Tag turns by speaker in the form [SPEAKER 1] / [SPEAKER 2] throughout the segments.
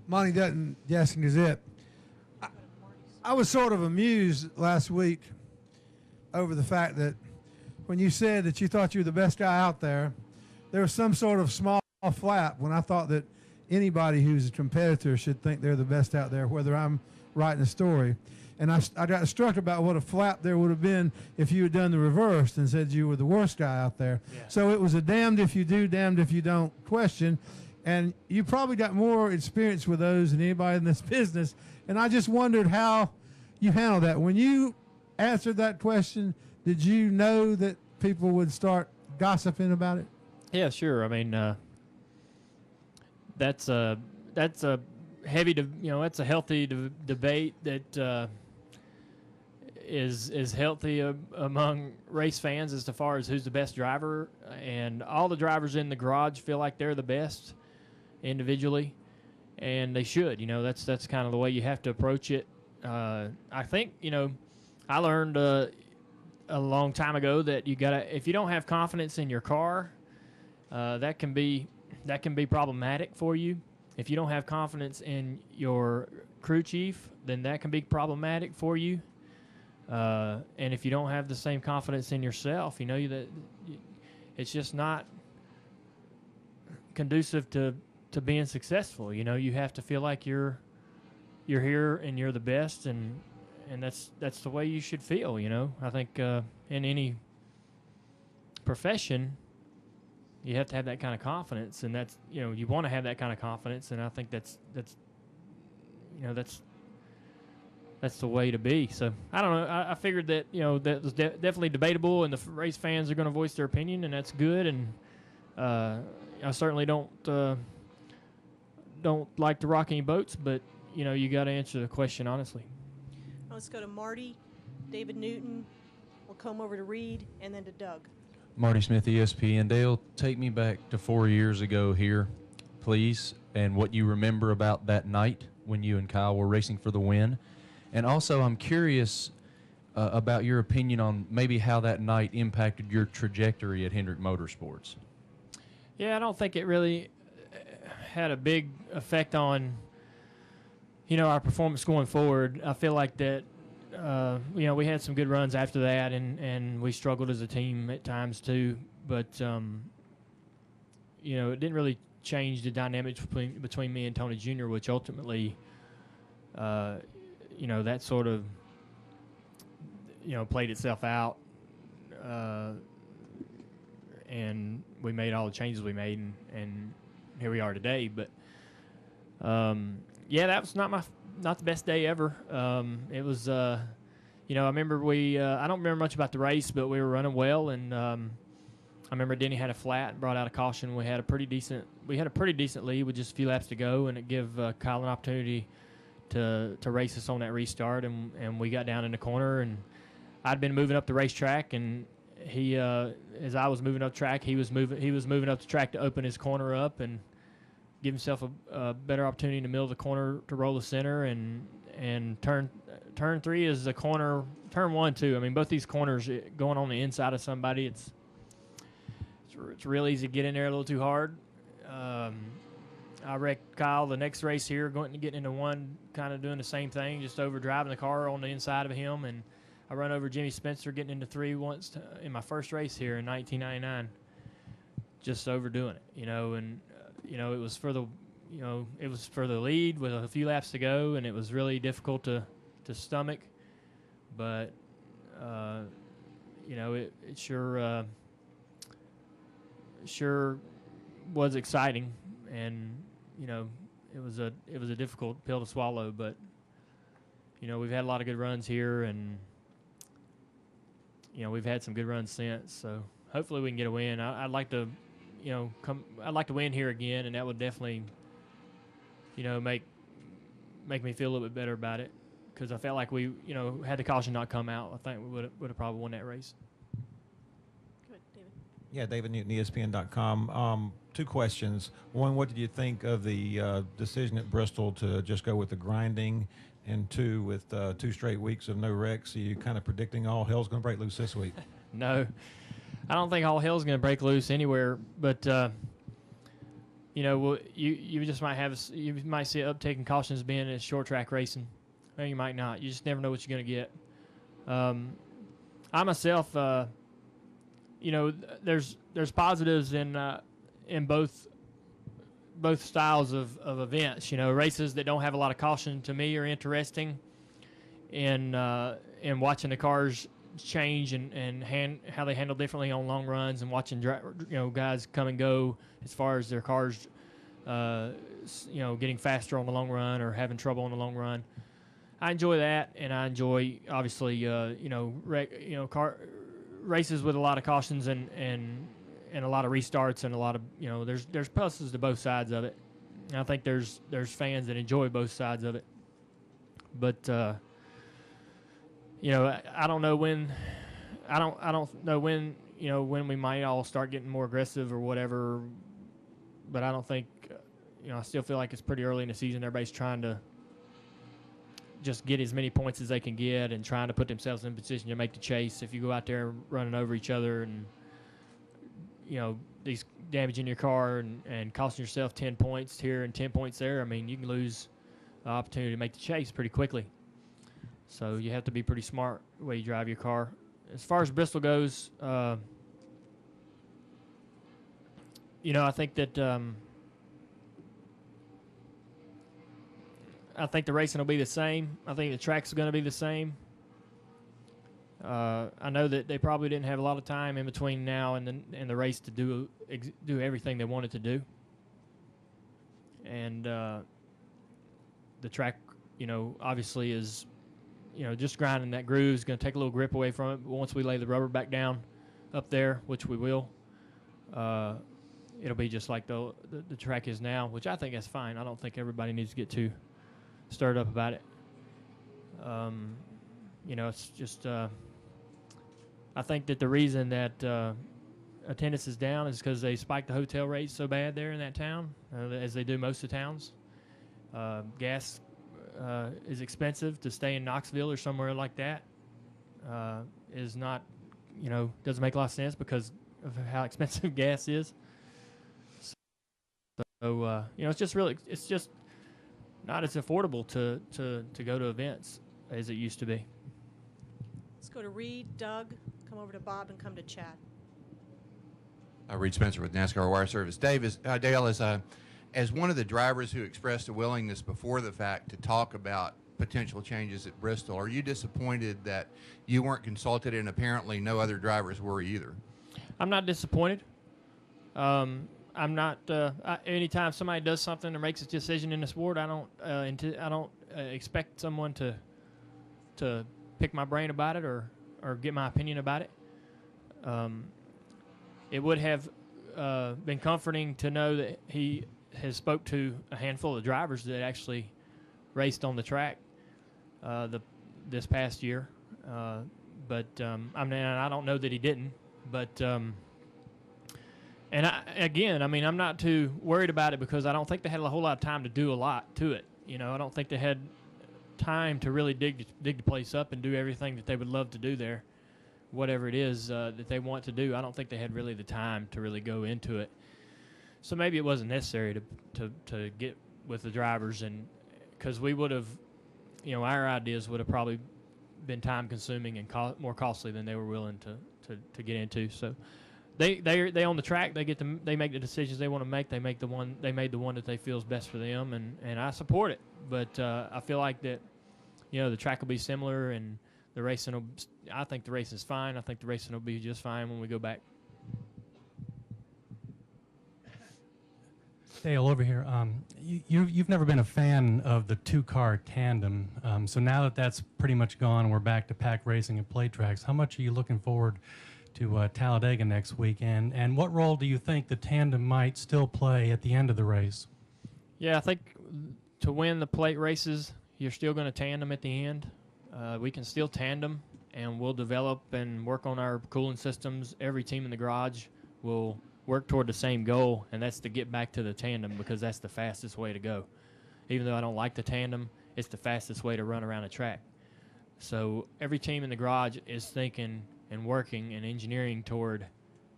[SPEAKER 1] Monty Dutton, Jackson Gazette. I was sort of amused last week over the fact that when you said that you thought you were the best guy out there, there was some sort of small flap when I thought that anybody who's a competitor should think they're the best out there, whether I'm writing a story. And I got struck about what a flap there would have been if you had done the reverse and said you were the worst guy out there. Yeah. So it was a damned if you do, damned if you don't question. And you probably got more experience with those than anybody in this business. And I just wondered how you handled that. When you answered that question, did you know that people would start gossiping about it?
[SPEAKER 2] Yeah, sure. I mean, that's a heavy, that's a healthy debate that is healthy among race fans as far as who's the best driver. And all the drivers in the garage feel like they're the best individually, and they should. That's kind of the way you have to approach it. I think I learned a long time ago that if you don't have confidence in your car, that can be problematic for you. If you don't have confidence in your crew chief, then that can be problematic for you. And if you don't have the same confidence in yourself, that it's just not conducive to being successful. You have to feel like you're here and you're the best, and that's the way you should feel. I think in any profession, you have to have that kind of confidence, and that's you want to have that kind of confidence, and I think that's the way to be. So I don't know. I figured that that was definitely debatable, and the race fans are going to voice their opinion, and that's good. And I certainly don't like to rock any boats, but you got to answer the question honestly.
[SPEAKER 3] Let's go to Marty, David Newton. We'll come over to Reed, and then to Doug.
[SPEAKER 4] Marty Smith, ESPN. Dale, take me back to 4 years ago here, please, and what you remember about that night when you and Kyle were racing for the win. And also, I'm curious about your opinion on maybe how that night impacted your trajectory at Hendrick Motorsports.
[SPEAKER 2] Yeah, I don't think it really had a big effect on, our performance going forward. I feel like that, we had some good runs after that, and we struggled as a team at times too. But, it didn't really change the dynamics between me and Tony Jr., which ultimately, that sort of, played itself out. And we made all the changes we made, and here we are today. But, that was not the best day ever. It was, I remember I don't remember much about the race, but we were running well, and I remember Denny had a flat and brought out a caution. We had a pretty decent lead with just a few laps to go, and it gave Kyle an opportunity to race us on that restart, and we got down in the corner, and I'd been moving up the racetrack, and he, as I was moving up track, he was moving up the track to open his corner up and give himself a better opportunity in the middle of the corner to roll the center, and turn 3 is the corner. Turn 1 too. I mean, both these corners going on the inside of somebody, it's real easy to get in there a little too hard. I wrecked Kyle the next race here, getting into one, kind of doing the same thing, just over driving the car on the inside of him, and I run over Jimmy Spencer getting into 3 once in my first race here in 1999, just overdoing it, and it was for the lead with a few laps to go, and it was really difficult to stomach, but it sure was exciting, and it was a difficult pill to swallow, but we've had a lot of good runs here, and we've had some good runs since, so hopefully we can get a win. I'd like to I'd like to win here again, and that would definitely make me feel a little bit better about it, because I felt like we had the caution not come out, I think we would have probably won that race.
[SPEAKER 3] Good, David.
[SPEAKER 5] Yeah, David Newton, ESPN.com. 2 questions. One, what did you think of the decision at Bristol to just go with the grinding? And 2, with 2 straight weeks of no wrecks, are you kind of predicting all hell's going to break loose this week?
[SPEAKER 2] No, I don't think all hell's going to break loose anywhere. But you just you might see an uptake in cautions being in short track racing, or you might not. You just never know what you're going to get. I myself, there's positives in both styles of events. Races that don't have a lot of caution to me are interesting in watching the cars change and how they handle differently on long runs, and watching guys come and go as far as their cars getting faster on the long run or having trouble on the long run. I enjoy that, and I enjoy obviously car races with a lot of cautions and a lot of restarts and a lot of there's pluses to both sides of it. And I think there's fans that enjoy both sides of it, but I don't know when when we might all start getting more aggressive or whatever, but I don't think I still feel like it's pretty early in the season. Everybody's trying to just get as many points as they can get and trying to put themselves in position to make the chase. If you go out there running over each other and these damaging your car and costing yourself 10 points here and 10 points there, I mean, you can lose the opportunity to make the chase pretty quickly. So you have to be pretty smart the way you drive your car. As far as Bristol goes, I think that I think the racing will be the same. I think the track's going to be the same. I know that they probably didn't have a lot of time in between now and the race to do everything they wanted to do. And the track, obviously is, just grinding that groove is going to take a little grip away from it. But once we lay the rubber back down up there, which we will, it'll be just like the track is now, which I think that's fine. I don't think everybody needs to get too stirred up about it. It's just I think that the reason that attendance is down is because they spiked the hotel rates so bad there in that town, as they do most of the towns. Gas is expensive. To stay in Knoxville or somewhere like that is not, doesn't make a lot of sense because of how expensive gas is. So, it's just not as affordable to go to events as it used to be.
[SPEAKER 3] Let's go to Reed, Doug, come over to Bob, and come to Chad.
[SPEAKER 6] Reed Spencer with NASCAR Wire Service. Dale, as one of the drivers who expressed a willingness before the fact to talk about potential changes at Bristol, are you disappointed that you weren't consulted, and apparently no other drivers were either?
[SPEAKER 2] I'm not disappointed. I'm not. Anytime somebody does something or makes a decision in the sport, I don't expect someone to pick my brain about it or get my opinion about it. It would have been comforting to know that he has spoke to a handful of drivers that actually raced on the track this past year. But I don't know that he didn't. But I'm not too worried about it because I don't think they had a whole lot of time to do a lot to it. I don't think they had time to really dig the place up and do everything that they would love to do there, whatever it is that they want to do. I don't think they had really the time to really go into it. So maybe it wasn't necessary to get with the drivers, and because we would have, our ideas would have probably been time consuming and more costly than they were willing to get into. So they on the track, they make the decisions they want to make. They made the one that they feel is best for them, and I support it. But I feel like that, the track will be similar, and the racing I think the racing is fine. I think the racing will be just fine when we go back.
[SPEAKER 7] Dale, over here. You've never been a fan of the two-car tandem. So now that that's pretty much gone, we're back to pack racing and play tracks. How much are you looking forward to Talladega next weekend? And what role do you think the tandem might still play at the end of the race?
[SPEAKER 2] Yeah, I think to win the plate races, you're still going to tandem at the end. We can still tandem, and we'll develop and work on our cooling systems. Every team in the garage will work toward the same goal, and that's to get back to the tandem because that's the fastest way to go. Even though I don't like the tandem, it's the fastest way to run around a track. So every team in the garage is thinking and working and engineering toward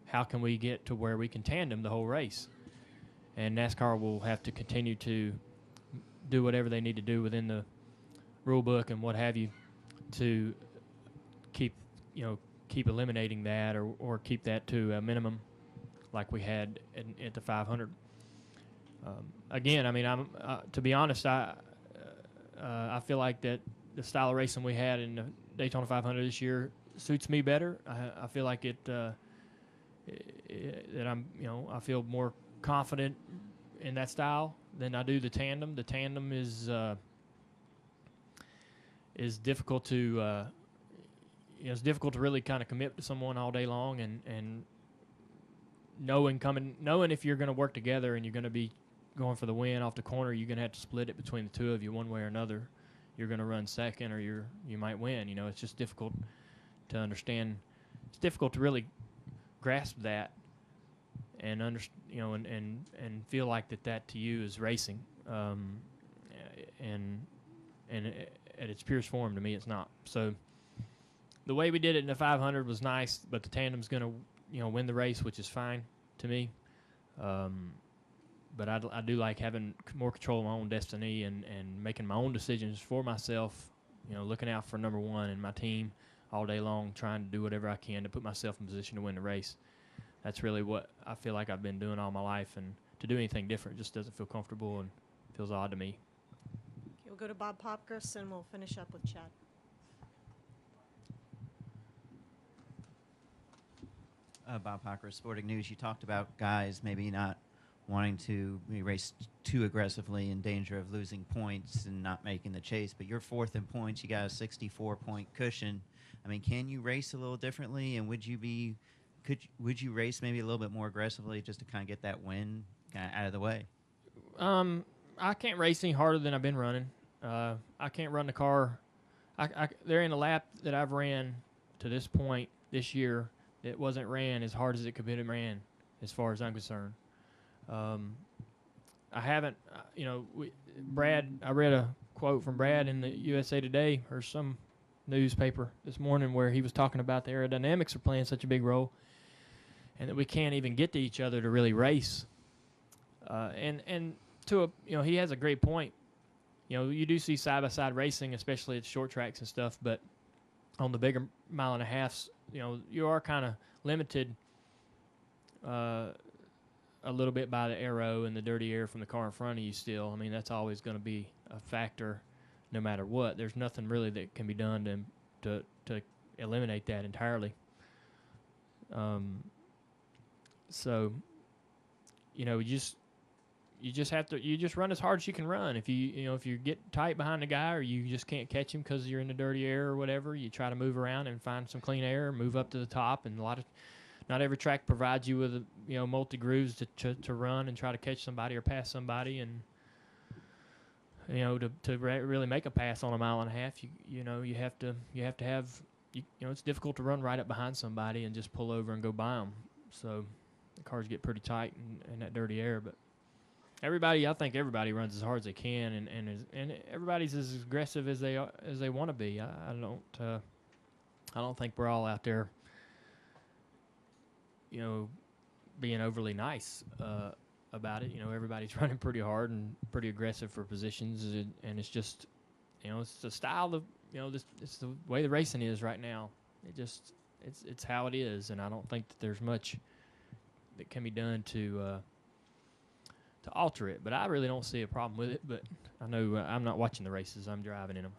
[SPEAKER 2] how can we get to where we can tandem the whole race. and NASCAR will have to continue to do whatever they need to do within the rule book and what have you to keep eliminating that or keep that to a minimum like we had at the 500. Again, I mean, to be honest, I feel like that the style of racing we had in the Daytona 500 this year suits me better. I feel like that I feel more confident in that style than I do the tandem. The tandem is difficult to it's difficult to really kind of commit to someone all day long and knowing if you're going to work together and you're going to be going for the win off the corner, you're going to have to split it between the two of you one way or another. You're going to run second or you might win. It's just difficult to understand. It's difficult to really grasp that and and feel like that to you is racing. And at its purest form, to me, it's not. So the way we did it in the 500 was nice, but the tandem's going to win the race, which is fine to me. But I do like having more control of my own destiny and making my own decisions for myself, looking out for number one and my team all day long, trying to do whatever I can to put myself in position to win the race. That's really what I feel like I've been doing all my life, and to do anything different just doesn't feel comfortable and feels odd to me.
[SPEAKER 3] Okay, we'll go to Bob Popkris, and we'll finish up with Chad.
[SPEAKER 8] Bob Popkris, Sporting News. You talked about guys maybe not wanting to race too aggressively in danger of losing points and not making the chase, but you're fourth in points. You got a 64-point cushion. I mean, can you race a little differently, and would you race maybe a little bit more aggressively just to kind of get that win kind of out of the way?
[SPEAKER 2] I can't race any harder than I've been running. I can't run the car. There ain't a lap that I've ran to this point this year that wasn't ran as hard as it could be ran, as far as I'm concerned. I haven't, Brad, I read a quote from Brad in the USA Today or some newspaper this morning where he was talking about the aerodynamics are playing such a big role and that we can't even get to each other to really race. And to he has a great point. You do see side-by-side racing, especially at short tracks and stuff, but on the bigger mile and a halves, you are kind of limited a little bit by the aero and the dirty air from the car in front of you still. I mean, that's always going to be a factor no matter what. There's nothing really that can be done to eliminate that entirely. So, you just have to run as hard as you can run. If you get tight behind the guy or you just can't catch him because you're in the dirty air or whatever, you try to move around and find some clean air, move up to the top, and not every track provides you with multi grooves to run and try to catch somebody or pass somebody, and to really make a pass on a mile and a half, you have to have it's difficult to run right up behind somebody and just pull over and go by them. So the cars get pretty tight in that dirty air, but I think everybody runs as hard as they can, and everybody's as aggressive as they want to be. I don't think we're all out there being overly nice about it. Everybody's running pretty hard and pretty aggressive for positions, and it's just, it's the style of, it's the way the racing is right now. It's how it is, and I don't think that there's much that can be done to alter it. But I really don't see a problem with it. But I know I'm not watching the races; I'm driving in them.